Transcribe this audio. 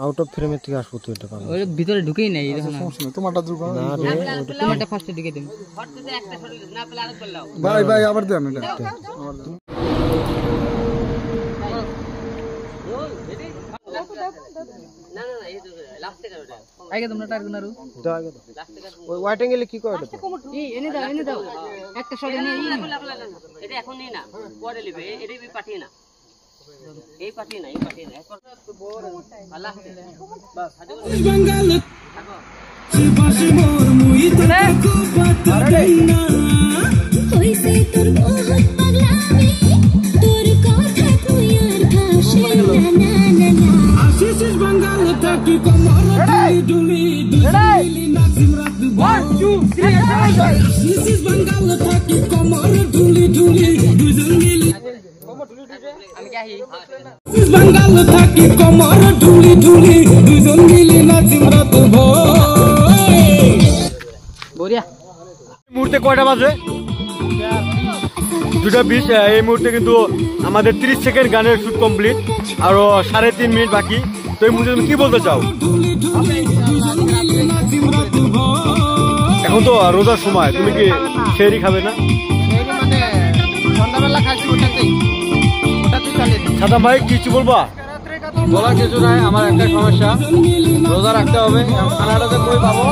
Out of ফ্রেমের থেকে আসবো তুই এটা পাবো। ওই ভিতরে ঢুকেই নাই দেখুন। সমস্যা নেই, তোমারটা ঢুকাও না রে। তোমারটা ফার্স্টে ঢুকে দিন। ভাই ভাই আবার দেন এটা। আবার দেন। না না এই লাস্টে ওটা। আগে তোমরা টার্গেট নারু। দাও আগে দাও। ওই ওয়াইট অ্যাঙ্গেলে কি করে এটা? এই এনে দাও একটা শট এনে এটা এখন নেই না, পরে নেবে। এটা পাঠিয়ে না, এই পাঠিয়ে না, এই পাঠিয়ে না। আল্লাহ বাস বাঙ্গাল পাশে মোর মুই তো খুব বাতই না কইছে তোর বহুত পাগলামি তোর কথা তুই আর ভাষে না না না আশিস বাঙ্গাল থাকি কমর ডুলি ডুলি নাচিম রাত 1 2 3 আশিস বাঙ্গাল থাকি কমর ডুলি ডুলি দুজন মিলি আমি কি আহি বাঙ্গাল থাকি কমর ঢুলি ঢুলি দুজন মিলে নাচিম রাত ভোর। বড়িয়া মুহূর্তে কয়টা বাজে? 2:20। এই মুহূর্তে কিন্তু আমাদের 30 সেকেন্ড গানের শুট কমপ্লিট, আরো 3.5 মিনিট বাকি। তো এই মুহূর্তে তুমি কি বলতে চাও? এখন তো রোজার সময়, তুমি কি সেহরি খাবে না? সন্ধ্যাবেলা খাচ্ছি ওটাতেই চলে। সাদা ভাই কিছু বলবা? বলার কিছু নাই, আমার একটা সমস্যা, রোজা রাখতে হবে, খানাটাতে কই পাবো?